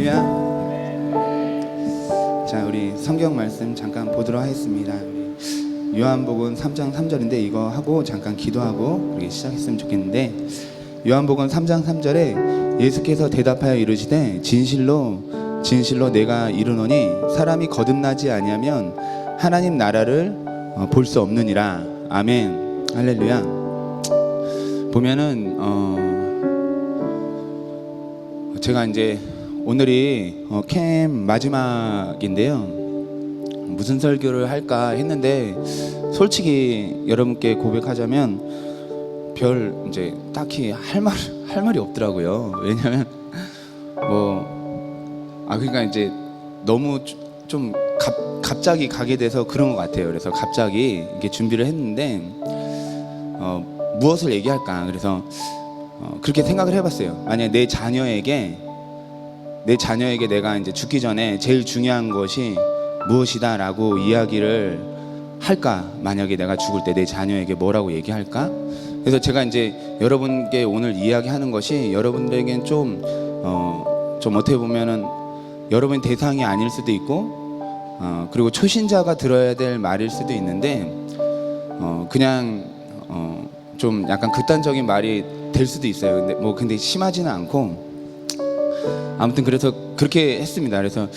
할렐루야. 자, 우리 성경 말씀 잠깐 보도록 하겠습니다. 요한복음 3장 3절인데 이거 하고 잠깐 기도하고 그렇게 시작했으면 좋겠는데, 요한복음 3장 3절에 예수께서 대답하여 이르시되 진실로 진실로 내가 이르노니 사람이 거듭나지 아니하면 하나님 나라를 볼 수 없느니라. 아멘. 할렐루야. 보면은 제가 이제 오늘이 캠 마지막인데요. 무슨 설교를 할까 했는데 솔직히 여러분께 고백하자면 별 이제 딱히 할 말이 없더라고요. 왜냐면 그러니까 이제 너무 좀 갑자기 가게 돼서 그런 것 같아요. 그래서 갑자기 이렇게 준비를 했는데 무엇을 얘기할까? 그래서 그렇게 생각을 해봤어요. 만약 내 자녀에게 내가 이제 죽기 전에 제일 중요한 것이 무엇이다라고 이야기를 할까? 만약에 내가 죽을 때 내 자녀에게 뭐라고 얘기할까? 그래서 제가 이제 여러분께 오늘 이야기하는 것이 여러분들에겐 좀 어떻게 보면은 여러분 대상이 아닐 수도 있고 그리고 초신자가 들어야 될 말일 수도 있는데 그냥 좀 약간 극단적인 말이 될 수도 있어요. 근데 심하지는 않고 아무튼 그래서 그렇게 했습니다. 그래서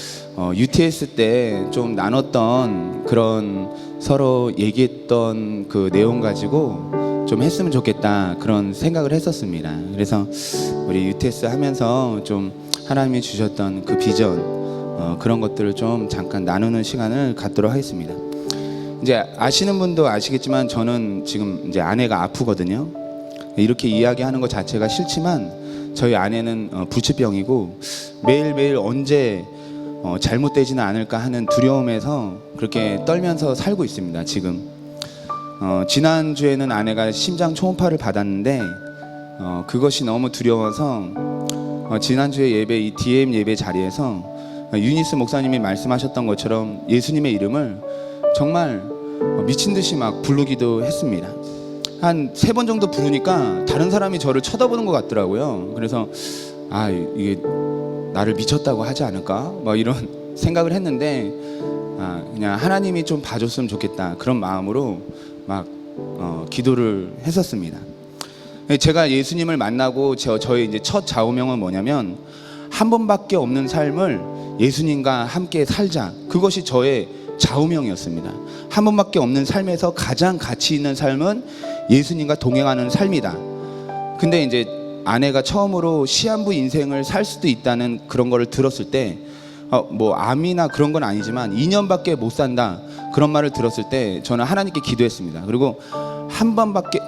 UTS 때 좀 나눴던 그런 서로 얘기했던 그 내용 가지고 좀 했으면 좋겠다 그런 생각을 했었습니다. 그래서 우리 UTS 하면서 좀 하나님이 주셨던 그 비전 그런 것들을 좀 잠깐 나누는 시간을 갖도록 하겠습니다. 이제 아시는 분도 아시겠지만 저는 지금 이제 아내가 아프거든요. 이렇게 이야기하는 것 자체가 싫지만 저희 아내는 불치병이고 매일매일 언제 잘못되지는 않을까 하는 두려움에서 그렇게 떨면서 살고 있습니다. 지금 지난주에는 아내가 심장 초음파를 받았는데 그것이 너무 두려워서 지난주에 예배, 이 DM 예배 자리에서 유니스 목사님이 말씀하셨던 것처럼 예수님의 이름을 정말 미친 듯이 막 부르기도 했습니다. 한 3번 정도 부르니까 다른 사람이 저를 쳐다보는 것 같더라고요. 그래서 이게 나를 미쳤다고 하지 않을까? 이런 생각을 했는데 그냥 하나님이 좀 봐줬으면 좋겠다 그런 마음으로 막 기도를 했었습니다. 제가 예수님을 만나고 저의 이제 첫 좌우명은 뭐냐면 한 번밖에 없는 삶을 예수님과 함께 살자. 그것이 저의 좌우명이었습니다. 한 번밖에 없는 삶에서 가장 가치 있는 삶은 예수님과 동행하는 삶이다. 근데 이제 아내가 처음으로 시한부 인생을 살 수도 있다는 그런 거를 들었을 때 암이나 그런 건 아니지만 2년밖에 못 산다 그런 말을 들었을 때 저는 하나님께 기도했습니다. 그리고 한 번밖에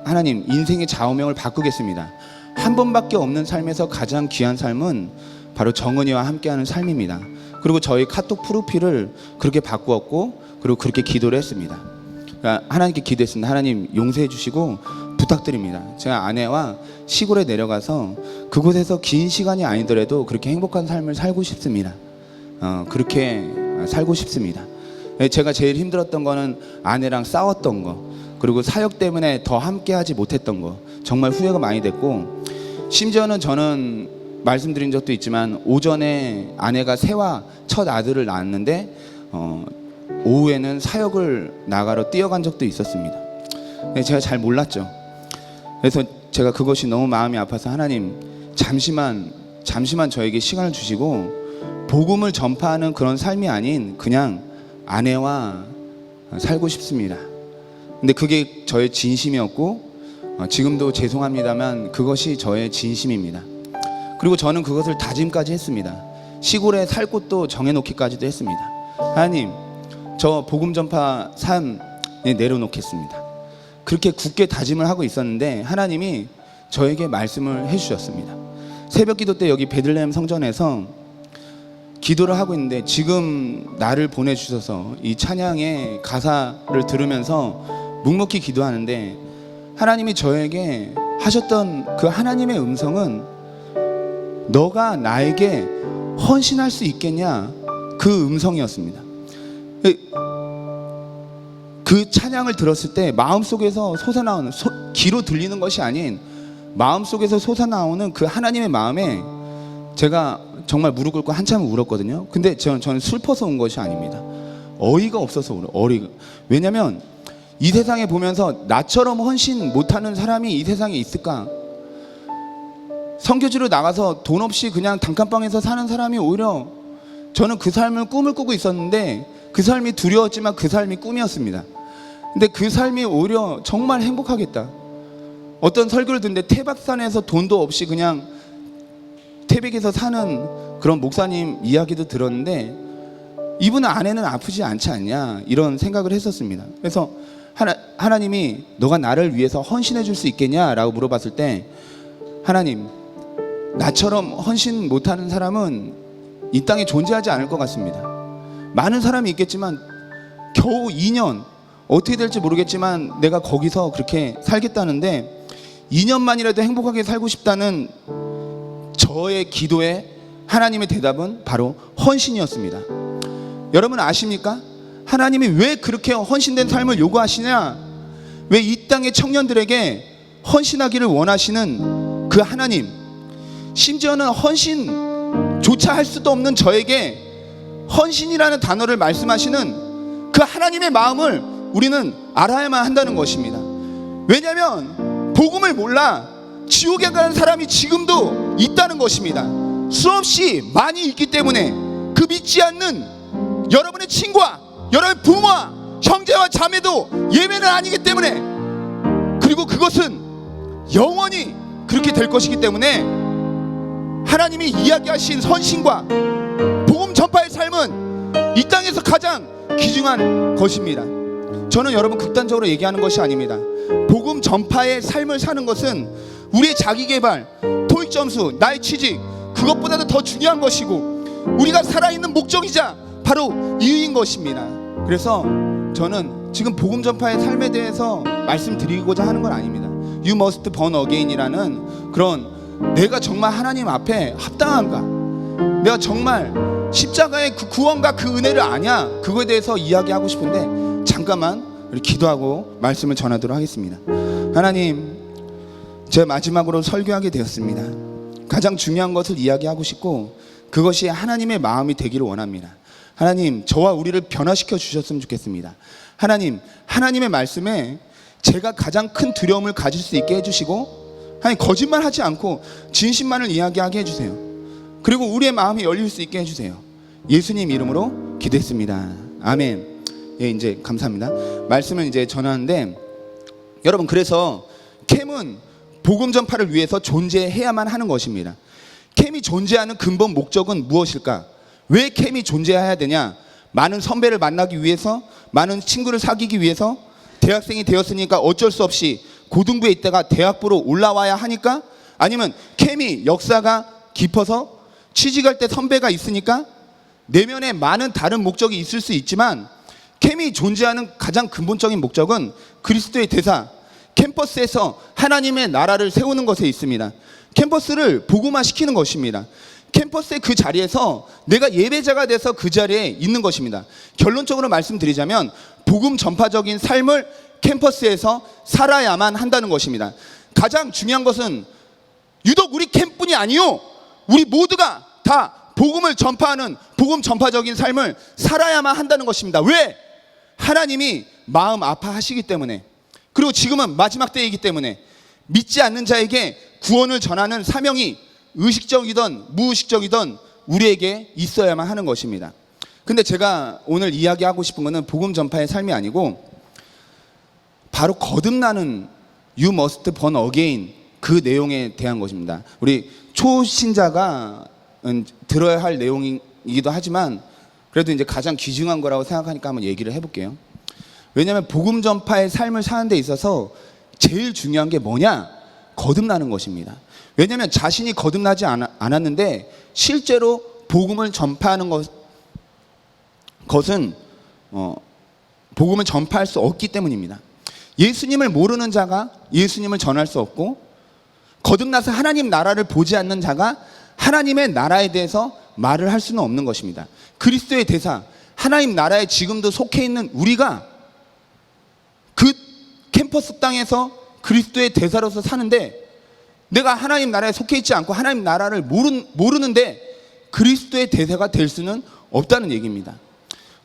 하나님 인생의 좌우명을 바꾸겠습니다. 한 번밖에 없는 삶에서 가장 귀한 삶은 바로 정은이와 함께하는 삶입니다. 그리고 저희 카톡 프로필을 그렇게 바꾸었고 그리고 그렇게 기도를 했습니다. 그러니까 하나님께 기도했습니다. 하나님 용서해 주시고 부탁드립니다. 제가 아내와 시골에 내려가서 그곳에서 긴 시간이 아니더라도 그렇게 행복한 삶을 살고 싶습니다. 그렇게 살고 싶습니다. 제가 제일 힘들었던 거는 아내랑 싸웠던 거, 그리고 사역 때문에 더 함께하지 못했던 거 정말 후회가 많이 됐고, 심지어는 저는 말씀드린 적도 있지만 오전에 아내가 새와 첫 아들을 낳았는데 오후에는 사역을 나가러 뛰어간 적도 있었습니다. 제가 잘 몰랐죠. 그래서 제가 그것이 너무 마음이 아파서 하나님 잠시만 저에게 시간을 주시고 복음을 전파하는 그런 삶이 아닌 그냥 아내와 살고 싶습니다. 근데 그게 저의 진심이었고 지금도 죄송합니다만 그것이 저의 진심입니다. 그리고 저는 그것을 다짐까지 했습니다. 시골에 살 곳도 정해놓기까지도 했습니다. 하나님, 저 복음 전파 삶에 내려놓겠습니다. 그렇게 굳게 다짐을 하고 있었는데 하나님이 저에게 말씀을 해주셨습니다. 새벽 기도 때 여기 베들레헴 성전에서 기도를 하고 있는데 지금 나를 보내주셔서 이 찬양의 가사를 들으면서 묵묵히 기도하는데 하나님이 저에게 하셨던 그 하나님의 음성은 너가 나에게 헌신할 수 있겠냐, 그 음성이었습니다. 그 찬양을 들었을 때 마음속에서 솟아나오는 귀로 들리는 것이 아닌 마음속에서 솟아나오는 그 하나님의 마음에 제가 정말 무릎 꿇고 한참 울었거든요. 근데 저는 슬퍼서 운 것이 아닙니다. 어이가 없어서 어이가. 왜냐면 이 세상에 보면서 나처럼 헌신 못하는 사람이 이 세상에 있을까? 선교지로 나가서 돈 없이 그냥 단칸방에서 사는 사람이 오히려, 저는 그 삶을 꿈을 꾸고 있었는데 그 삶이 두려웠지만 그 삶이 꿈이었습니다. 근데 그 삶이 오히려 정말 행복하겠다. 어떤 설교를 듣는데 태백산에서 돈도 없이 그냥 태백에서 사는 그런 목사님 이야기도 들었는데, 이분 아내는 아프지 않지 않냐, 이런 생각을 했었습니다. 그래서 하나님이 너가 나를 위해서 헌신해 줄 수 있겠냐라고 물어봤을 때, 하나님, 나처럼 헌신 못하는 사람은 이 땅에 존재하지 않을 것 같습니다. 많은 사람이 있겠지만 겨우 2년, 어떻게 될지 모르겠지만 내가 거기서 그렇게 살겠다는데 2년만이라도 행복하게 살고 싶다는 저의 기도에 하나님의 대답은 바로 헌신이었습니다. 여러분 아십니까? 하나님이 왜 그렇게 헌신된 삶을 요구하시냐? 왜 이 땅의 청년들에게 헌신하기를 원하시는 그 하나님, 심지어는 헌신조차 할 수도 없는 저에게 헌신이라는 단어를 말씀하시는 그 하나님의 마음을 우리는 알아야만 한다는 것입니다. 왜냐하면 복음을 몰라 지옥에 가는 사람이 지금도 있다는 것입니다. 수없이 많이 있기 때문에 그 믿지 않는 여러분의 친구와 여러분의 부모와 형제와 자매도 예외는 아니기 때문에, 그리고 그것은 영원히 그렇게 될 것이기 때문에 하나님이 이야기하신 헌신과 복음 전파의 삶은 이 땅에서 가장 귀중한 것입니다. 저는 여러분 극단적으로 얘기하는 것이 아닙니다. 복음 전파의 삶을 사는 것은 우리의 자기개발, 토익 점수, 나의 취직, 그것보다도 더 중요한 것이고 우리가 살아있는 목적이자 바로 이유인 것입니다. 그래서 저는 지금 복음 전파의 삶에 대해서 말씀드리고자 하는 건 아닙니다. You must born again이라는 그런, 내가 정말 하나님 앞에 합당한가, 내가 정말 십자가의 그 구원과 그 은혜를 아냐, 그거에 대해서 이야기하고 싶은데 잠깐만 우리 기도하고 말씀을 전하도록 하겠습니다. 하나님, 제가 마지막으로 설교하게 되었습니다. 가장 중요한 것을 이야기하고 싶고 그것이 하나님의 마음이 되기를 원합니다. 하나님, 저와 우리를 변화시켜 주셨으면 좋겠습니다. 하나님, 하나님의 말씀에 제가 가장 큰 두려움을 가질 수 있게 해주시고, 하나님, 거짓말하지 않고 진심만을 이야기하게 해주세요. 그리고 우리의 마음이 열릴 수 있게 해주세요. 예수님 이름으로 기도했습니다. 아멘. 예, 이제 감사합니다. 말씀을 이제 전하는데, 여러분, 그래서 캠은 복음 전파를 위해서 존재해야만 하는 것입니다. 캠이 존재하는 근본 목적은 무엇일까? 왜 캠이 존재해야 되냐? 많은 선배를 만나기 위해서, 많은 친구를 사귀기 위해서, 대학생이 되었으니까 어쩔 수 없이 고등부에 있다가 대학부로 올라와야 하니까, 아니면 캠이 역사가 깊어서 취직할 때 선배가 있으니까, 내면에 많은 다른 목적이 있을 수 있지만 캠이 존재하는 가장 근본적인 목적은 그리스도의 대사, 캠퍼스에서 하나님의 나라를 세우는 것에 있습니다. 캠퍼스를 복음화시키는 것입니다. 캠퍼스의 그 자리에서 내가 예배자가 돼서 그 자리에 있는 것입니다. 결론적으로 말씀드리자면 복음 전파적인 삶을 캠퍼스에서 살아야만 한다는 것입니다. 가장 중요한 것은 유독 우리 캠뿐이 아니요, 우리 모두가 다 복음을 전파하는 복음 전파적인 삶을 살아야만 한다는 것입니다. 왜? 하나님이 마음 아파하시기 때문에, 그리고 지금은 마지막 때이기 때문에 믿지 않는 자에게 구원을 전하는 사명이 의식적이든 무의식적이든 우리에게 있어야만 하는 것입니다. 근데 제가 오늘 이야기하고 싶은 것은 복음 전파의 삶이 아니고 바로 거듭나는 You must born again, 그 내용에 대한 것입니다. 우리 초신자가 들어야 할 내용이기도 하지만 그래도 이제 가장 귀중한 거라고 생각하니까 한번 얘기를 해볼게요. 왜냐하면 복음 전파의 삶을 사는 데 있어서 제일 중요한 게 뭐냐? 거듭나는 것입니다. 왜냐하면 자신이 거듭나지 않았는데 실제로 복음을 전파하는 것은 복음을 전파할 수 없기 때문입니다. 예수님을 모르는 자가 예수님을 전할 수 없고, 거듭나서 하나님 나라를 보지 않는 자가 하나님의 나라에 대해서 말을 할 수는 없는 것입니다. 그리스도의 대사, 하나님 나라에 지금도 속해 있는 우리가 그 캠퍼스 땅에서 그리스도의 대사로서 사는데 내가 하나님 나라에 속해 있지 않고 하나님 나라를 모르는데 그리스도의 대사가 될 수는 없다는 얘기입니다.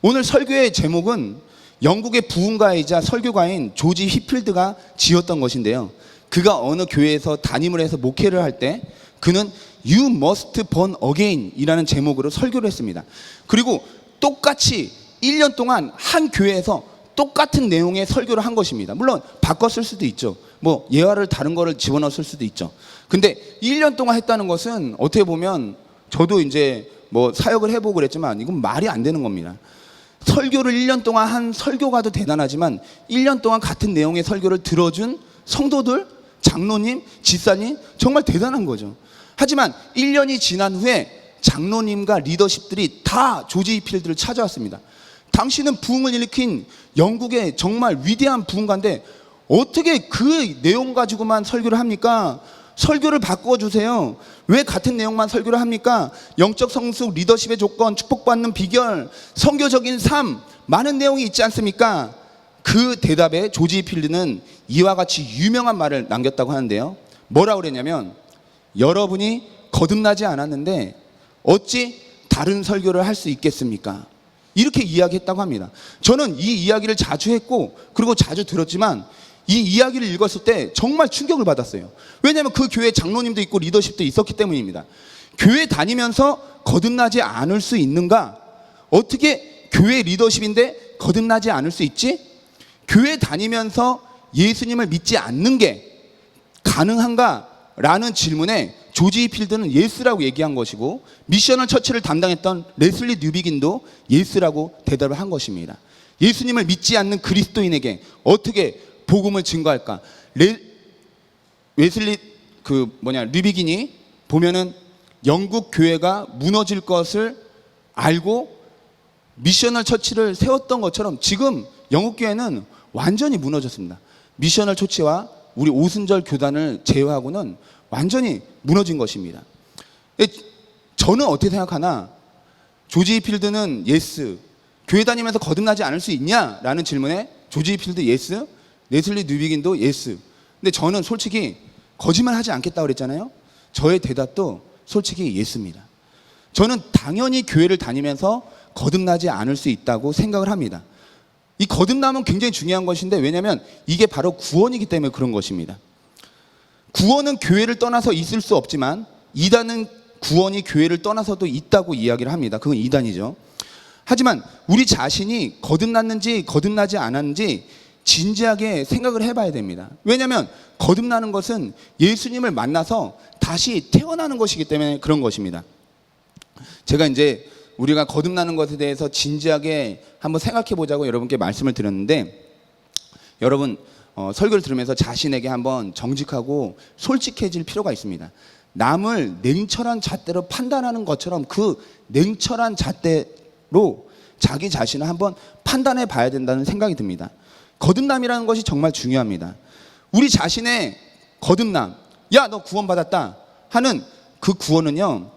오늘 설교의 제목은 영국의 부흥가이자 설교가인 조지 휘필드가 지었던 것인데요. 그가 어느 교회에서 담임을 해서 목회를 할 때 그는 You must born again 이라는 제목으로 설교를 했습니다. 그리고 똑같이 1년 동안 한 교회에서 똑같은 내용의 설교를 한 것입니다. 물론 바꿨을 수도 있죠. 뭐 예화를 다른 거를 집어넣었을 수도 있죠. 근데 1년 동안 했다는 것은 어떻게 보면 저도 이제 뭐 사역을 해보고 그랬지만 이건 말이 안 되는 겁니다. 설교를 1년 동안 한 설교가도 대단하지만 1년 동안 같은 내용의 설교를 들어준 성도들, 장로님, 집사님 정말 대단한 거죠. 하지만 1년이 지난 후에 장로님과 리더십들이 다 조지 휘필드를 찾아왔습니다. 당신은 부흥을 일으킨 영국의 정말 위대한 부흥가인데 어떻게 그 내용 가지고만 설교를 합니까? 설교를 바꿔주세요. 왜 같은 내용만 설교를 합니까? 영적 성숙, 리더십의 조건, 축복받는 비결, 선교적인 삶, 많은 내용이 있지 않습니까? 그 대답에 조지 휘필드는 이와 같이 유명한 말을 남겼다고 하는데요. 뭐라고 그랬냐면 여러분이 거듭나지 않았는데 어찌 다른 설교를 할 수 있겠습니까? 이렇게 이야기했다고 합니다. 저는 이 이야기를 자주 했고 그리고 자주 들었지만 이 이야기를 읽었을 때 정말 충격을 받았어요. 왜냐하면 그 교회 장로님도 있고 리더십도 있었기 때문입니다. 교회 다니면서 거듭나지 않을 수 있는가? 어떻게 교회 리더십인데 거듭나지 않을 수 있지? 교회 다니면서 예수님을 믿지 않는 게 가능한가? 라는 질문에 조지 휘필드는 예스라고 얘기한 것이고 미셔널 처치를 담당했던 레슬리 뉴비긴도 예스라고 대답을 한 것입니다. 예수님을 믿지 않는 그리스도인에게 어떻게 복음을 증거할까? 웨슬리 뉴비긴이 보면은 영국 교회가 무너질 것을 알고 미셔널 처치를 세웠던 것처럼 지금 영국 교회는 완전히 무너졌습니다. 미셔널 처치와 우리 오순절 교단을 제외하고는 완전히 무너진 것입니다. 저는 어떻게 생각하나 조지 휘필드는 예스, 교회 다니면서 거듭나지 않을 수 있냐라는 질문에 조지 휘필드 예스, 레슬리 뉴비긴도 예스. 근데 저는 솔직히 거짓말 하지 않겠다고 그랬잖아요. 저의 대답도 솔직히 예스입니다. 저는 당연히 교회를 다니면서 거듭나지 않을 수 있다고 생각을 합니다. 이 거듭남은 굉장히 중요한 것인데 왜냐하면 이게 바로 구원이기 때문에 그런 것입니다. 구원은 교회를 떠나서 있을 수 없지만 이단은 구원이 교회를 떠나서도 있다고 이야기를 합니다. 그건 이단이죠. 하지만 우리 자신이 거듭났는지 거듭나지 않았는지 진지하게 생각을 해봐야 됩니다. 왜냐하면 거듭나는 것은 예수님을 만나서 다시 태어나는 것이기 때문에 그런 것입니다. 제가 이제 우리가 거듭나는 것에 대해서 진지하게 한번 생각해 보자고 여러분께 말씀을 드렸는데 여러분 설교를 들으면서 자신에게 한번 정직하고 솔직해질 필요가 있습니다. 남을 냉철한 잣대로 판단하는 것처럼 그 냉철한 잣대로 자기 자신을 한번 판단해 봐야 된다는 생각이 듭니다. 거듭남이라는 것이 정말 중요합니다. 우리 자신의 거듭남, 야, 너 구원받았다 하는 그 구원은요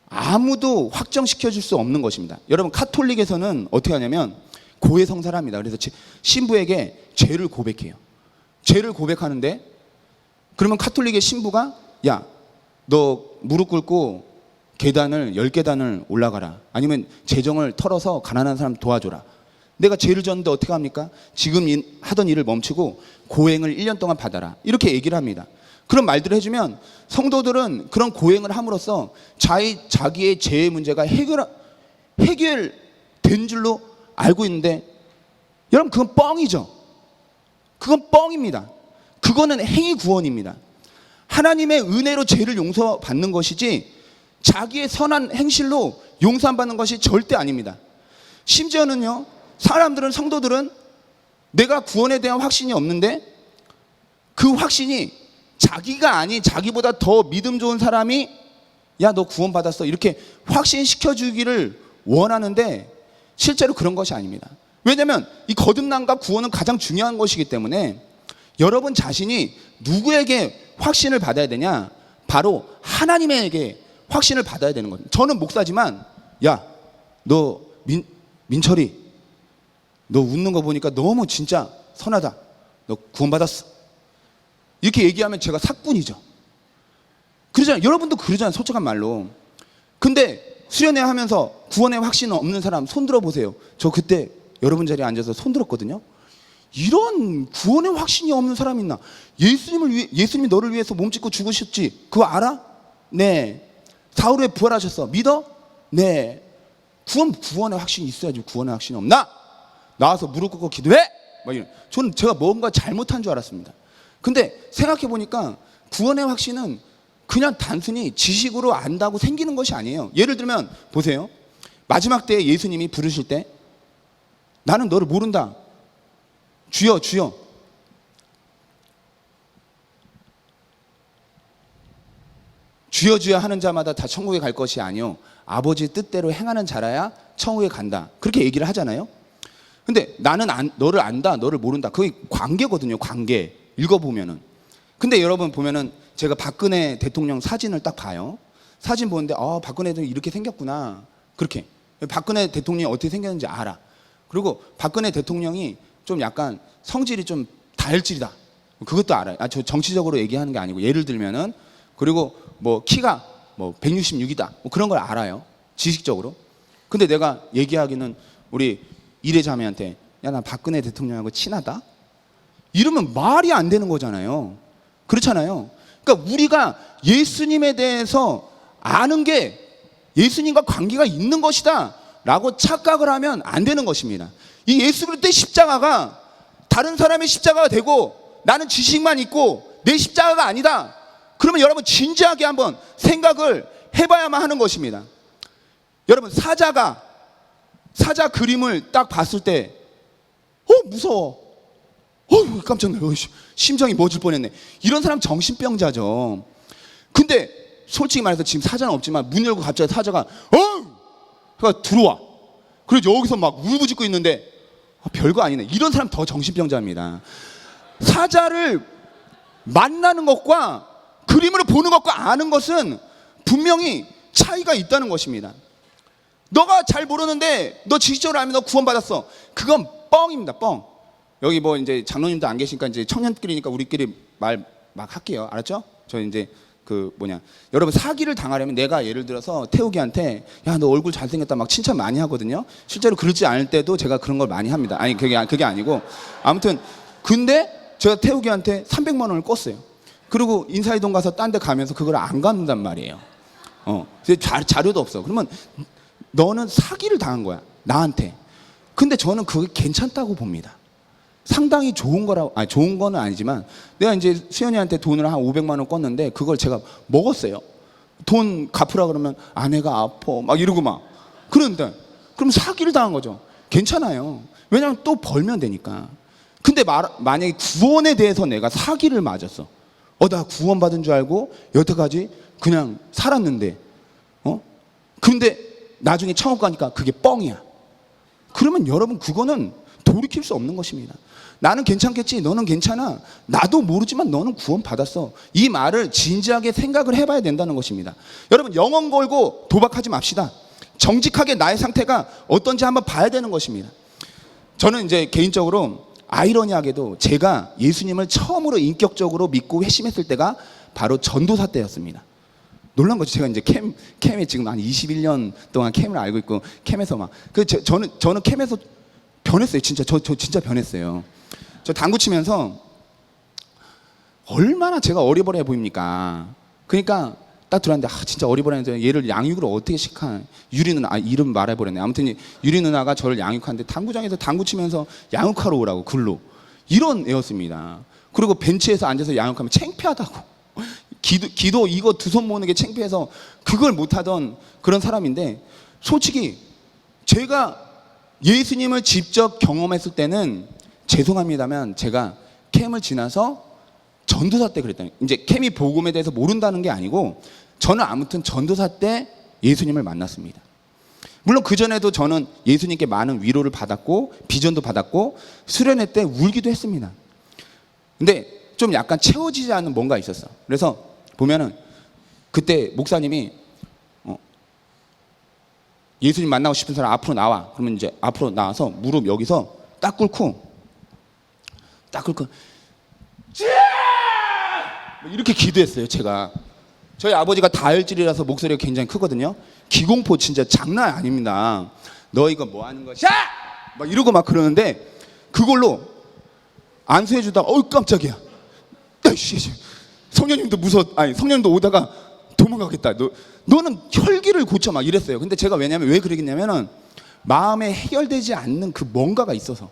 아무도 확정시켜 줄 수 없는 것입니다. 여러분 카톨릭에서는 어떻게 하냐면 고해 성사를 합니다. 그래서 신부에게 죄를 고백해요. 죄를 고백하는데 그러면 카톨릭의 신부가 야, 너 무릎 꿇고 계단을 10계단을 올라가라. 아니면 재정을 털어서 가난한 사람 도와줘라. 내가 죄를 졌는데 어떻게 합니까? 지금 하던 일을 멈추고 고행을 1년 동안 받아라. 이렇게 얘기를 합니다. 그런 말들을 해주면 성도들은 그런 고행을 함으로써 자기의 죄의 문제가 해결된 줄로 알고 있는데 여러분 그건 뻥이죠. 그건 뻥입니다. 그거는 행위 구원입니다. 하나님의 은혜로 죄를 용서받는 것이지 자기의 선한 행실로 용서 안 받는 것이 절대 아닙니다. 심지어는요 사람들은 성도들은 내가 구원에 대한 확신이 없는데 그 확신이 자기가 아닌 자기보다 더 믿음 좋은 사람이 야, 너 구원 받았어 이렇게 확신시켜 주기를 원하는데 실제로 그런 것이 아닙니다. 왜냐하면 이 거듭남과 구원은 가장 중요한 것이기 때문에 여러분 자신이 누구에게 확신을 받아야 되냐? 바로 하나님에게 확신을 받아야 되는 겁니다. 저는 목사지만 야, 너 민철이 너 웃는 거 보니까 너무 진짜 선하다. 너 구원받았어. 이렇게 얘기하면 제가 사꾼이죠. 그러잖아요. 여러분도 그러잖아요. 솔직한 말로. 근데 수련회 하면서 구원의 확신 없는 사람 손 들어 보세요. 저 그때 여러분 자리에 앉아서 손 들었거든요. 이런 구원의 확신이 없는 사람이 있나? 예수님이 너를 위해서 몸 찢고 죽으셨지. 그거 알아? 네. 사흘 후에 부활하셨어. 믿어? 네. 구원의 확신이 있어야지. 구원의 확신이 없나? 나와서 무릎 꿇고 기도해? 막 이런. 저는 제가 뭔가 잘못한 줄 알았습니다. 근데 생각해 보니까 구원의 확신은 그냥 단순히 지식으로 안다고 생기는 것이 아니에요. 예를 들면 보세요. 마지막 때에 예수님이 부르실 때 나는 너를 모른다. 주여 주여. 주여 주여 하는 자마다 다 천국에 갈 것이 아니요 아버지 뜻대로 행하는 자라야 천국에 간다. 그렇게 얘기를 하잖아요. 근데 나는 너를 안다, 너를 모른다. 그게 관계거든요. 관계. 읽어보면은. 근데 여러분 보면은 제가 박근혜 대통령 사진을 딱 봐요. 사진 보는데 박근혜 대통령이 이렇게 생겼구나. 그렇게. 박근혜 대통령이 어떻게 생겼는지 알아. 그리고 박근혜 대통령이 좀 약간 성질이 좀 다혈질이다. 그것도 알아요. 저 정치적으로 얘기하는 게 아니고 예를 들면은 그리고 뭐 키가 뭐 166이다. 뭐 그런 걸 알아요. 지식적으로. 근데 내가 얘기하기는 우리 이래 자매한테 야, 나 박근혜 대통령하고 친하다? 이러면 말이 안 되는 거잖아요. 그렇잖아요. 그러니까 우리가 예수님에 대해서 아는 게 예수님과 관계가 있는 것이다 라고 착각을 하면 안 되는 것입니다. 이 예수 그리스도의 십자가가 다른 사람의 십자가가 되고 나는 지식만 있고 내 십자가가 아니다. 그러면 여러분 진지하게 한번 생각을 해봐야만 하는 것입니다. 여러분 사자 그림을 딱 봤을 때 무서워. 깜짝 놀라. 심장이 멎을 뻔했네. 이런 사람 정신병자죠. 근데 솔직히 말해서 지금 사자는 없지만 문 열고 갑자기 사자가 그러니까 들어와. 그리고 여기서 막 울부짖고 있는데 별거 아니네. 이런 사람 더 정신병자입니다. 사자를 만나는 것과 그림으로 보는 것과 아는 것은 분명히 차이가 있다는 것입니다. 너가 잘 모르는데 너 지식적으로 알면 너 구원받았어. 그건 뻥입니다. 뻥. 여기 뭐 이제 장로님도 안 계시니까 이제 청년끼리니까 우리끼리 말 막 할게요. 알았죠? 저 이제 여러분 사기를 당하려면 내가 예를 들어서 태욱이한테 야, 너 얼굴 잘생겼다 막 칭찬 많이 하거든요. 실제로 그렇지 않을 때도 제가 그런 걸 많이 합니다. 아니 그게 아니고 아무튼 근데 제가 태욱이한테 300만 원을 껐어요. 그리고 인사이동 가서 딴 데 가면서 그걸 안 갚는단 말이에요. 자료도 없어. 그러면 너는 사기를 당한 거야. 나한테. 근데 저는 그게 괜찮다고 봅니다. 상당히 좋은 거는 아니지만 내가 이제 수연이한테 돈을 한 500만 원 껐는데 그걸 제가 먹었어요. 돈 갚으라 그러면 아내가 아파 막 이러고 막 그런데 그럼 사기를 당한 거죠. 괜찮아요. 왜냐하면 또 벌면 되니까. 근데 만약에 구원에 대해서 내가 사기를 맞았어. 나 구원받은 줄 알고 여태까지 그냥 살았는데 근데 나중에 천국 가니까 그게 뻥이야. 그러면 여러분 그거는 돌이킬 수 없는 것입니다. 나는 괜찮겠지, 너는 괜찮아. 나도 모르지만 너는 구원받았어. 이 말을 진지하게 생각을 해봐야 된다는 것입니다. 여러분 영혼 걸고 도박하지 맙시다. 정직하게 나의 상태가 어떤지 한번 봐야 되는 것입니다. 저는 이제 개인적으로 아이러니하게도 제가 예수님을 처음으로 인격적으로 믿고 회심했을 때가 바로 전도사 때였습니다. 놀란 거죠. 제가 이제 캠에 지금 한 21년 동안 캠을 알고 있고 캠에서 막 저는 캠에서 변했어요. 진짜 저 진짜 변했어요. 저 당구 치면서 얼마나 제가 어리버리해 보입니까? 그러니까 딱 들어왔는데 진짜 어리버리한데 얘를 양육을 어떻게 시켜? 유리 누나 이름 말해버렸네. 아무튼 유리 누나가 저를 양육하는데 당구장에서 당구 치면서 양육하러 오라고 글로 이런 애였습니다. 그리고 벤치에서 앉아서 양육하면 창피하다고. 기도 이거 두 손 모으는 게 창피해서 그걸 못하던 그런 사람인데 솔직히 제가 예수님을 직접 경험했을 때는 죄송합니다만 제가 캠을 지나서 전도사 때 그랬다니. 이제 캠이 복음에 대해서 모른다는 게 아니고 저는 아무튼 전도사 때 예수님을 만났습니다. 물론 그전에도 저는 예수님께 많은 위로를 받았고 비전도 받았고 수련회 때 울기도 했습니다. 근데 좀 약간 채워지지 않는 뭔가 있었어. 그래서 보면은 그때 목사님이 예수님 만나고 싶은 사람 앞으로 나와. 그러면 이제 앞으로 나와서 무릎 여기서 딱 꿇고 이렇게 기도했어요. 제가 저희 아버지가 다혈질이라서 목소리가 굉장히 크거든요. 기공포 진짜 장난 아닙니다. 너 이거 뭐 하는 것이야? 막 이러고 막 그러는데 그걸로 안수해주다가 깜짝이야. 성령님도 성령님도 오다가 도망가겠다. 너는 혈기를 고쳐 막 이랬어요. 근데 제가 왜 그러겠냐면은 마음에 해결되지 않는 그 뭔가가 있어서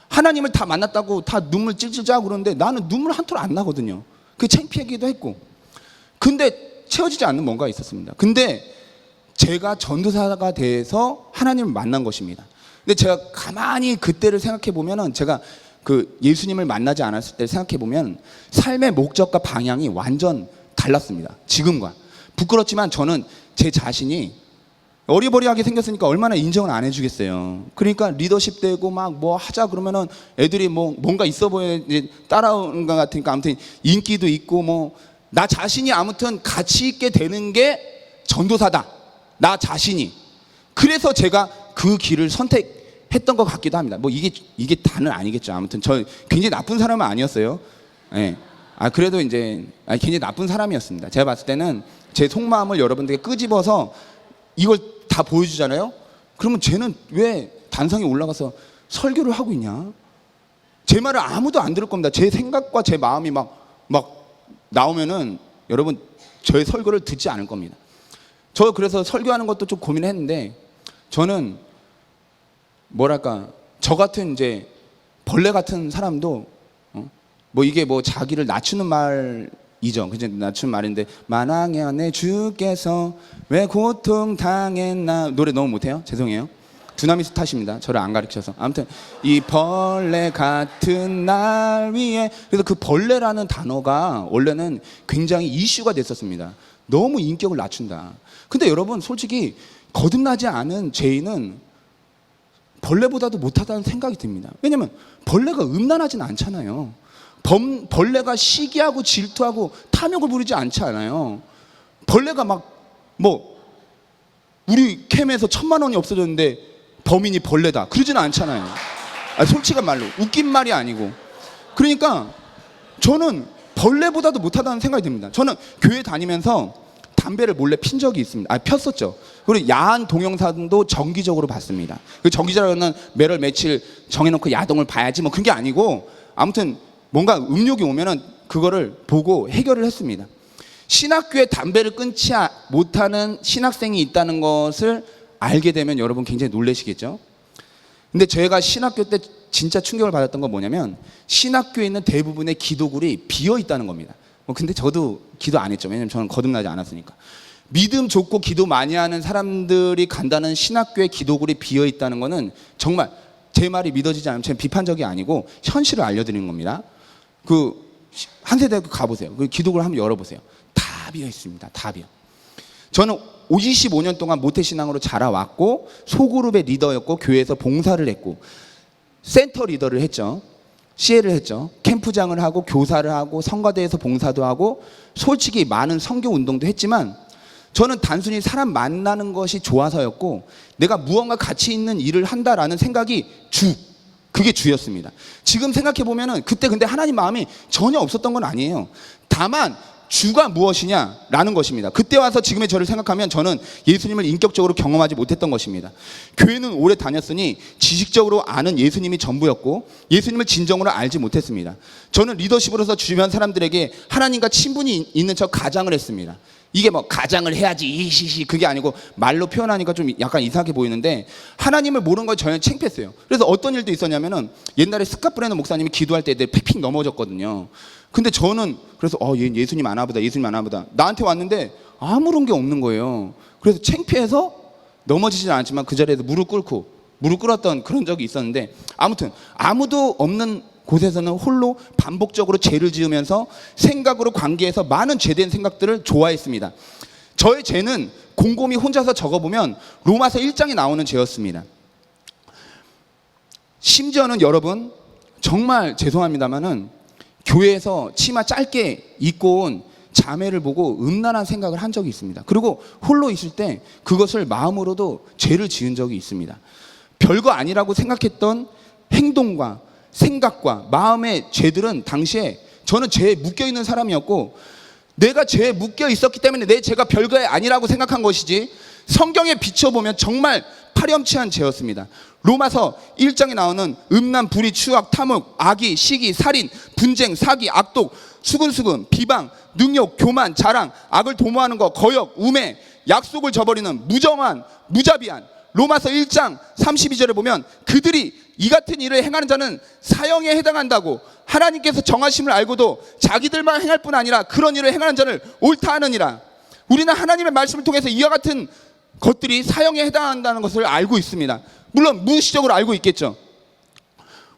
하나님을 다 만났다고 다 눈물 찔찔 짜고 그러는데 나는 눈물 한 톨 안 나거든요. 그게 창피하기도 했고. 근데 채워지지 않는 뭔가가 있었습니다. 근데 제가 전도사가 돼서 하나님을 만난 것입니다. 근데 제가 가만히 그때를 생각해 보면은 제가 그 예수님을 만나지 않았을 때 생각해 보면 삶의 목적과 방향이 완전 달랐습니다. 지금과. 부끄럽지만 저는 제 자신이 어리버리하게 생겼으니까 얼마나 인정을 안 해주겠어요. 그러니까 리더십 되고 막 뭐 하자 그러면은 애들이 뭔가 있어 보여야지 따라오는 것 같으니까 아무튼 인기도 있고 뭐 나 자신이 아무튼 가치 있게 되는 게 전도사다. 나 자신이. 그래서 제가 그 길을 선택했던 것 같기도 합니다. 뭐 이게 다는 아니겠죠. 아무튼 저 굉장히 나쁜 사람은 아니었어요. 예. 그래도 이제 굉장히 나쁜 사람이었습니다. 제가 봤을 때는 제 속마음을 여러분들에게 끄집어서 이걸 다 보여주잖아요. 그러면 쟤는 왜 단상에 올라가서 설교를 하고 있냐? 제 말을 아무도 안 들을 겁니다. 제 생각과 제 마음이 막 나오면은 여러분 저의 설교를 듣지 않을 겁니다. 저 그래서 설교하는 것도 좀 고민했는데 저는 뭐랄까 저 같은 이제 벌레 같은 사람도 뭐 이게 뭐 자기를 낮추는 말이죠. 그죠? 낮추는 말인데 만왕의 주께서 왜 고통 당했나 노래 너무 못해요? 죄송해요. 두나미스 탓입니다. 저를 안 가르쳐서. 아무튼 이 벌레 같은 날 위에 그래서 그 벌레라는 단어가 원래는 굉장히 이슈가 됐었습니다. 너무 인격을 낮춘다. 근데 여러분 솔직히 거듭나지 않은 죄인은 벌레보다도 못하다는 생각이 듭니다. 왜냐면 벌레가 음란하진 않잖아요. 벌레가 시기하고 질투하고 탐욕을 부리지 않지 않아요. 벌레가 우리 캠에서 1,000만 원이 없어졌는데 범인이 벌레다 그러지는 않잖아요. 솔직한 말로 웃긴 말이 아니고. 그러니까 저는 벌레보다도 못하다는 생각이 듭니다. 저는 교회 다니면서 담배를 몰래 핀 적이 있습니다. 폈었죠. 그리고 야한 동영상도 정기적으로 봤습니다. 그 정기적으로는 매월 며칠 정해놓고 야동을 봐야지 뭐 그런 게 아니고 아무튼 뭔가 음욕이 오면은 그거를 보고 해결을 했습니다. 신학교에 담배를 끊지 못하는 신학생이 있다는 것을 알게 되면 여러분 굉장히 놀라시겠죠. 근데 제가 신학교 때 진짜 충격을 받았던 건 뭐냐면 신학교에 있는 대부분의 기도굴이 비어 있다는 겁니다. 근데 저도 기도 안 했죠. 왜냐면 저는 거듭나지 않았으니까. 믿음 좋고 기도 많이 하는 사람들이 간다는 신학교의 기도굴이 비어 있다는 거는 정말 제 말이 믿어지지 않으면 제가 비판적이 아니고 현실을 알려드리는 겁니다. 그 한세대학교 가보세요. 그 기도굴 한번 열어보세요. 다 비어 있습니다. 다 비어. 저는 25년 동안 모태신앙으로 자라왔고 소그룹의 리더였고 교회에서 봉사를 했고 센터 리더를 했죠. CL을 했죠. 캠프장을 하고 교사를 하고 성가대에서 봉사도 하고 솔직히 많은 선교 운동도 했지만 저는 단순히 사람 만나는 것이 좋아서였고 내가 무언가 가치 있는 일을 한다라는 생각이 그게 주였습니다. 지금 생각해 보면은 그때 근데 하나님 마음이 전혀 없었던 건 아니에요. 다만 주가 무엇이냐라는 것입니다. 그때 와서 지금의 저를 생각하면 저는 예수님을 인격적으로 경험하지 못했던 것입니다. 교회는 오래 다녔으니 지식적으로 아는 예수님이 전부였고 예수님을 진정으로 알지 못했습니다. 저는 리더십으로서 주변 사람들에게 하나님과 친분이 있는 척 가장을 했습니다. 이게 가장을 해야지 그게 아니고 말로 표현하니까 좀 약간 이상하게 보이는데 하나님을 모르는 걸 전혀 창피했어요. 그래서 어떤 일도 있었냐면은 옛날에 스카프레너 목사님이 기도할 때 애들 픽 넘어졌거든요. 근데 저는 그래서 얘 예수님 아나 보다 나한테 왔는데 아무런 게 없는 거예요. 그래서 창피해서 넘어지진 않았지만 그 자리에서 무릎 꿇었던 그런 적이 있었는데 아무튼 아무도 없는 곳에서는 홀로 반복적으로 죄를 지으면서 생각으로 관계해서 많은 죄된 생각들을 좋아했습니다. 저의 죄는 곰곰이 혼자서 적어보면 로마서 1장에 나오는 죄였습니다. 심지어는 여러분 정말 죄송합니다마는 교회에서 치마 짧게 입고 온 자매를 보고 음란한 생각을 한 적이 있습니다. 그리고 홀로 있을 때 그것을 마음으로도 죄를 지은 적이 있습니다. 별거 아니라고 생각했던 행동과 생각과 마음의 죄들은 당시에 저는 죄에 묶여있는 사람이었고 내가 죄에 묶여 있었기 때문에 내 죄가 별거 아니라고 생각한 것이지, 성경에 비춰보면 정말 파렴치한 죄였습니다. 로마서 1장에 나오는 음란, 불의, 추악, 탐욕, 악의, 시기, 살인, 분쟁, 사기, 악독, 수근수근, 비방, 능욕, 교만, 자랑, 악을 도모하는 것, 거역, 우매, 약속을 저버리는 무정한, 무자비한. 로마서 1장 32절에 보면 그들이 이 같은 일을 행하는 자는 사형에 해당한다고, 하나님께서 정하심을 알고도 자기들만 행할 뿐 아니라 그런 일을 행하는 자를 옳다 하느니라. 우리는 하나님의 말씀을 통해서 이와 같은 것들이 사형에 해당한다는 것을 알고 있습니다. 물론 무의식적으로 알고 있겠죠.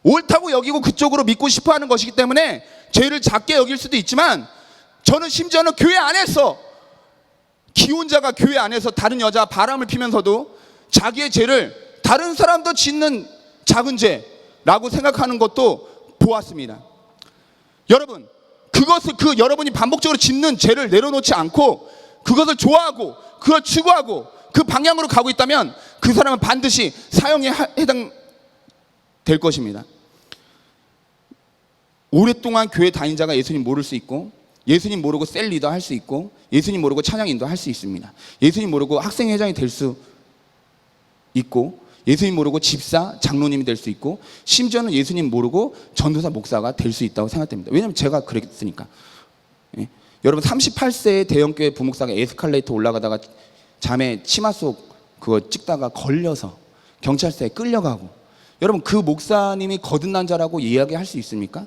옳다고 여기고 그쪽으로 믿고 싶어하는 것이기 때문에 죄를 작게 여길 수도 있지만, 저는 심지어는 교회 안에서, 기혼자가 교회 안에서 다른 여자 바람을 피면서도 자기의 죄를 다른 사람도 짓는 작은 죄라고 생각하는 것도 보았습니다. 여러분, 그것을, 여러분이 반복적으로 짓는 죄를 내려놓지 않고 그것을 좋아하고 그걸 추구하고 그 방향으로 가고 있다면 그 사람은 반드시 사형에 해당될 것입니다. 오랫동안 교회 다닌 자가 예수님 모를 수 있고, 예수님 모르고 셀 리더 할 수 있고, 예수님 모르고 찬양 인도 할 수 있습니다. 예수님 모르고 학생회장이 될 수 있고, 예수님 모르고 집사, 장로님이 될 수 있고, 심지어는 예수님 모르고 전도사, 목사가 될 수 있다고 생각됩니다. 왜냐하면 제가 그랬으니까. 예. 여러분, 38세의 대형교회 부목사가 에스컬레이터 올라가다가 자매 치마 속 그거 찍다가 걸려서 경찰서에 끌려가고, 여러분, 그 목사님이 거듭난 자라고 이야기할 수 있습니까?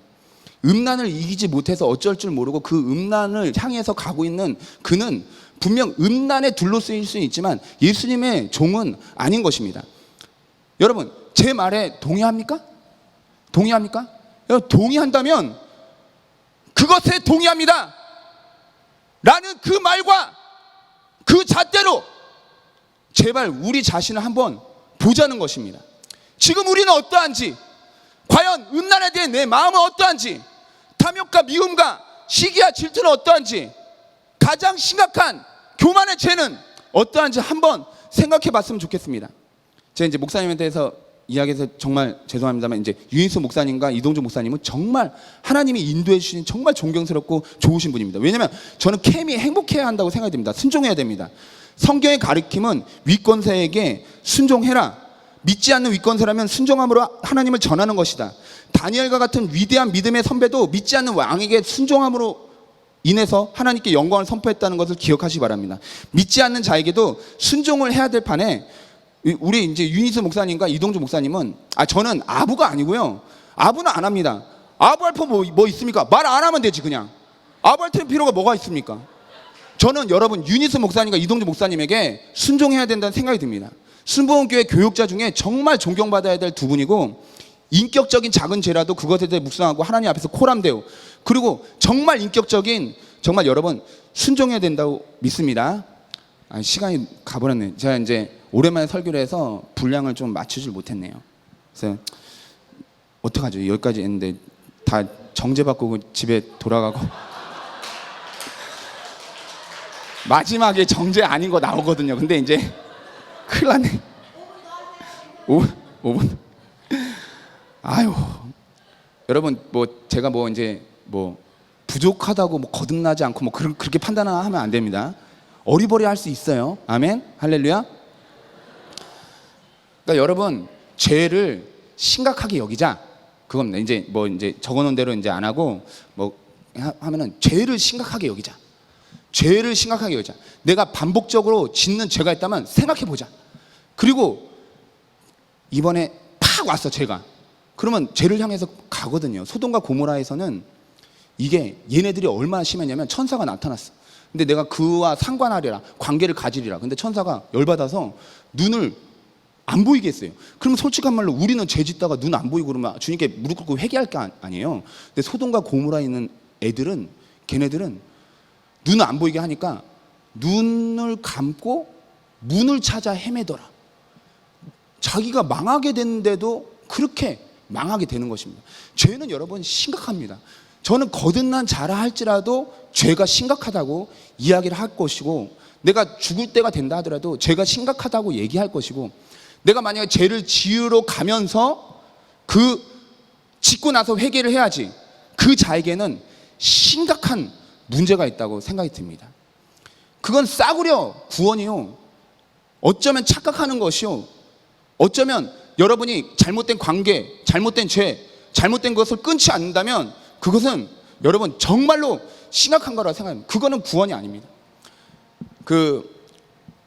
음란을 이기지 못해서 어쩔 줄 모르고 그 음란을 향해서 가고 있는 그는 분명 음란에 둘러쓰일 수는 있지만 예수님의 종은 아닌 것입니다. 여러분, 제 말에 동의합니까? 동의합니까? 여러분, 동의한다면 그것에 동의합니다 라는 그 말과 그 잣대로 제발 우리 자신을 한번 보자는 것입니다. 지금 우리는 어떠한지, 과연 음란에 대한 내 마음은 어떠한지, 탐욕과 미움과 시기와 질투는 어떠한지, 가장 심각한 교만의 죄는 어떠한지 한번 생각해 봤으면 좋겠습니다. 제가 이제 목사님에 대해서 이야기해서 정말 죄송합니다만, 이제 유인수 목사님과 이동주 목사님은 정말 하나님이 인도해 주신 정말 존경스럽고 좋으신 분입니다. 왜냐하면 저는 캠이 행복해야 한다고 생각이 됩니다. 순종해야 됩니다. 성경의 가르침은 위권세에게 순종해라, 믿지 않는 위권세라면 순종함으로 하나님을 전하는 것이다. 다니엘과 같은 위대한 믿음의 선배도 믿지 않는 왕에게 순종함으로 인해서 하나님께 영광을 선포했다는 것을 기억하시기 바랍니다. 믿지 않는 자에게도 순종을 해야 될 판에, 우리 이제 유니스 목사님과 이동주 목사님은, 저는 아부가 아니고요. 아부는 안 합니다. 아부할 뭐 있습니까? 말 안 하면 되지 그냥. 아부할 필요가 뭐가 있습니까? 저는 여러분, 유니스 목사님과 이동주 목사님에게 순종해야 된다는 생각이 듭니다. 순복음교회 교육자 중에 정말 존경받아야 될 두 분이고, 인격적인 작은 죄라도 그것에 대해 묵상하고 하나님 앞에서 코람되고, 그리고 정말 인격적인, 정말 여러분 순종해야 된다고 믿습니다. 시간이 가버렸네. 제가 이제 오랜만에 설교를 해서 분량을 좀 맞추질 못했네요. 그래서 어떡하죠? 여기까지 했는데 다 정죄받고 집에 돌아가고 마지막에 정죄 아닌 거 나오거든요. 근데 이제 큰일 났네. 5분. 아유, 여러분, 뭐 제가 뭐 이제 뭐 부족하다고 뭐 거듭나지 않고 뭐 그렇게 판단하면 안 됩니다. 어리버리 할 수 있어요. 아멘, 할렐루야. 그러니까 여러분, 죄를 심각하게 여기자, 그겁니다. 이제 뭐 이제 적어놓은 대로 이제 안 하고 뭐 하면은 죄를 심각하게 여기자. 죄를 심각하게 여기자. 내가 반복적으로 짓는 죄가 있다면 생각해 보자. 그리고 이번에 팍 왔어 죄가. 그러면 죄를 향해서 가거든요. 소돔과 고모라에서는 이게 얘네들이 얼마나 심했냐면 천사가 나타났어. 근데 내가 그와 상관하리라, 관계를 가지리라. 근데 천사가 열받아서 눈을 안 보이게 했어요. 그러면 솔직한 말로 우리는 죄 짓다가 눈 안 보이고 그러면 주님께 무릎 꿇고 회개할 게 아니에요. 근데 소돔과 고모라에 있는 애들은, 걔네들은 눈을 안 보이게 하니까 눈을 감고 문을 찾아 헤매더라. 자기가 망하게 됐는데도 그렇게 망하게 되는 것입니다. 죄는 여러분 심각합니다. 저는 거듭난 자라 할지라도 죄가 심각하다고 이야기를 할 것이고, 내가 죽을 때가 된다 하더라도 죄가 심각하다고 얘기할 것이고, 내가 만약에 죄를 지으러 가면서 짓고 나서 회개를 해야지, 그 자에게는 심각한 문제가 있다고 생각이 듭니다. 그건 싸구려 구원이요, 어쩌면 착각하는 것이요, 어쩌면 여러분이 잘못된 관계, 잘못된 죄, 잘못된 것을 끊지 않는다면 그것은 여러분 정말로 심각한 거라고 생각합니다. 그거는 구원이 아닙니다.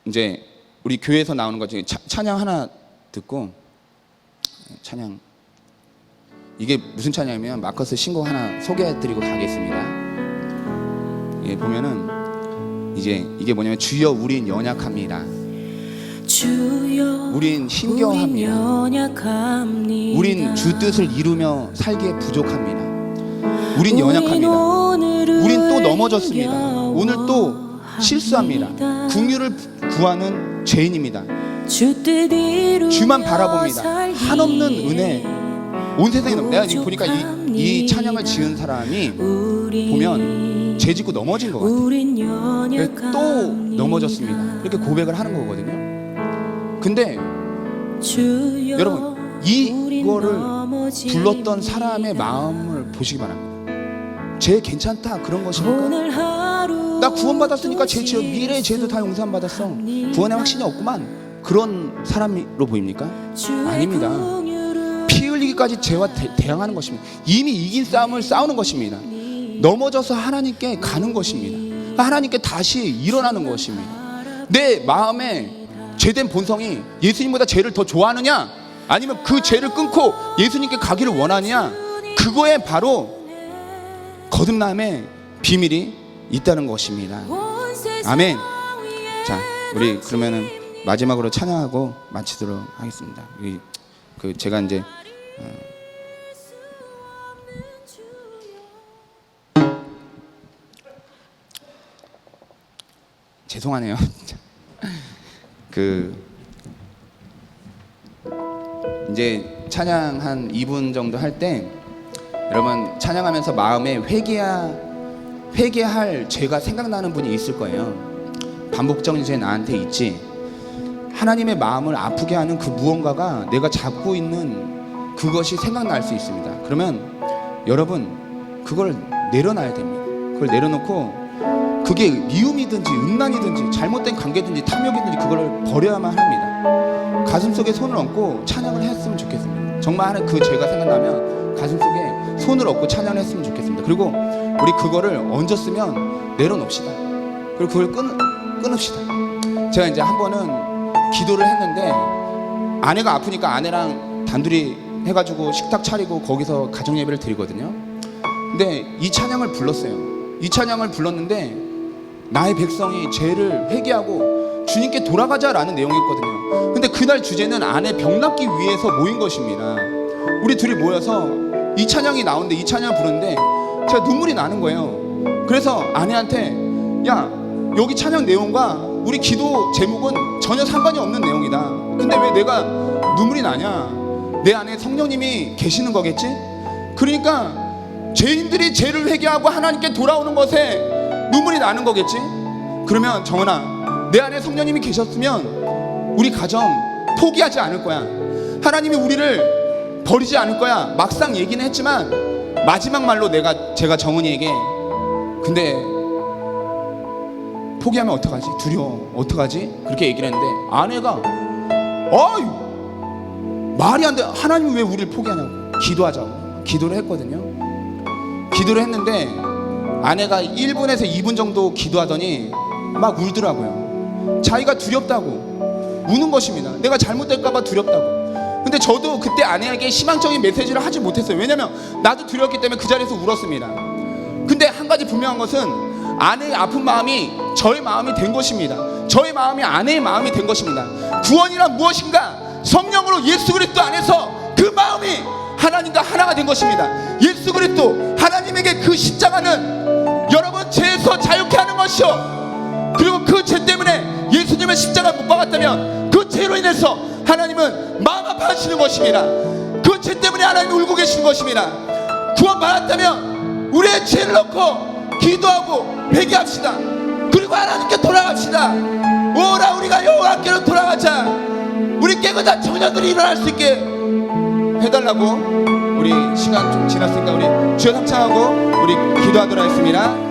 이제 우리 교회에서 나오는 것 중에 찬양 하나 듣고, 찬양, 이게 무슨 찬양이면 마커스 신곡 하나 소개해드리고 가겠습니다. 예, 보면은 이게 뭐냐면 주여 우린 연약합니다. 주여 우린 힘겨워합니다. 우린 주 뜻을 이루며 살기에 부족합니다. 우린 연약합니다. 우린 또 넘어졌습니다. 오늘 또 실수합니다. 긍휼을 구하는 죄인입니다. 주만 바라봅니다. 한없는 은혜, 온 세상에 내가 지금 보니까 이 찬양을 지은 사람이 보면 죄 짓고 넘어진 것 같아요. 또 넘어졌습니다. 이렇게 고백을 하는 거거든요. 근데 여러분, 이거를 불렀던 사람의 마음을 보시기 바랍니다. 죄 괜찮다 그런 것입니까? 나 구원받았으니까 죄 지어, 미래의 죄도 다 용서받았어, 구원의 확신이 없구만, 그런 사람으로 보입니까? 아닙니다. 피 흘리기까지 죄와 대항하는 것입니다. 이미 이긴 싸움을 싸우는 것입니다. 넘어져서 하나님께 가는 것입니다. 하나님께 다시 일어나는 것입니다. 내 마음에 죄된 본성이 예수님보다 죄를 더 좋아하느냐, 아니면 그 죄를 끊고 예수님께 가기를 원하느냐, 그거에 바로 거듭남의 비밀이 있다는 것입니다. 아멘. 자, 우리 그러면은 마지막으로 찬양하고 마치도록 하겠습니다. 제가 이제 죄송하네요. 이제 찬양 한 2분 정도 할 때 여러분 찬양하면서 마음에 회개할 죄가 생각나는 분이 있을 거예요. 반복적인 죄 나한테 있지. 하나님의 마음을 아프게 하는 그 무언가가 내가 잡고 있는 그것이 생각날 수 있습니다. 그러면 여러분 그걸 내려놔야 됩니다. 그걸 내려놓고, 그게 미움이든지 음란이든지 잘못된 관계든지 탐욕이든지 그걸 버려야만 합니다. 가슴속에 손을 얹고 찬양을 했으면 좋겠습니다. 정말 그 죄가 생각나면 가슴속에 손을 얹고 찬양을 했으면 좋겠습니다. 그리고 우리 그거를 얹었으면 내려놓읍시다. 그리고 그걸 끊읍시다. 제가 이제 한 번은 기도를 했는데, 아내가 아프니까 아내랑 단둘이 해가지고 식탁 차리고 거기서 가정예배를 드리거든요. 근데 이 찬양을 불렀어요. 이 찬양을 불렀는데 나의 백성이 죄를 회개하고 주님께 돌아가자라는 내용이었거든요. 근데 그날 주제는 아내 병 낫기 위해서 모인 것입니다. 우리 둘이 모여서 이 찬양이 나오는데, 이 찬양을 부르는데 제가 눈물이 나는 거예요. 그래서 아내한테, 야, 여기 찬양 내용과 우리 기도 제목은 전혀 상관이 없는 내용이다. 근데 왜 내가 눈물이 나냐? 내 안에 성령님이 계시는 거겠지? 그러니까 죄인들이 죄를 회개하고 하나님께 돌아오는 것에 눈물이 나는 거겠지? 그러면 정은아, 내 안에 성령님이 계셨으면 우리 가정 포기하지 않을 거야. 하나님이 우리를 버리지 않을 거야. 막상 얘기는 했지만 마지막 말로 제가 정은이에게, 근데 포기하면 어떡하지? 두려워. 어떡하지? 그렇게 얘기를 했는데 아내가 말이 안 돼. 하나님이 왜 우리를 포기하냐고. 기도하자고. 기도를 했거든요. 기도를 했는데 아내가 1분에서 2분 정도 기도하더니 막 울더라고요. 자기가 두렵다고 우는 것입니다. 내가 잘못될까봐 두렵다고. 근데 저도 그때 아내에게 희망적인 메시지를 하지 못했어요. 왜냐면 나도 두려웠기 때문에 그 자리에서 울었습니다. 근데 한 가지 분명한 것은 아내의 아픈 마음이 저의 마음이 된 것입니다. 저의 마음이 아내의 마음이 된 것입니다. 구원이란 무엇인가? 성령으로 예수 그리스도 안에서 그 마음이 하나님과 하나가 된 것입니다. 예수 그리스도 하나님에게 그 십자가는 여러분 죄에서 자유케 하는 것이요, 그리고 그 죄 때문에 예수님의 십자가 못 박았다면 그 죄로 인해서 하나님은 마음 아파하시는 것입니다. 그 죄 때문에 하나님이 울고 계시는 것입니다. 구원 받았다면 우리의 죄를 넣고 기도하고 회개합시다. 그리고 하나님께 돌아갑시다. 오라 우리가 여호와께로 돌아가자. 우리 깨끗한 청년들이 일어날 수 있게 해달라고. 우리 시간 좀 지났으니까 우리 주여 합창하고 우리 기도하도록 하겠습니다.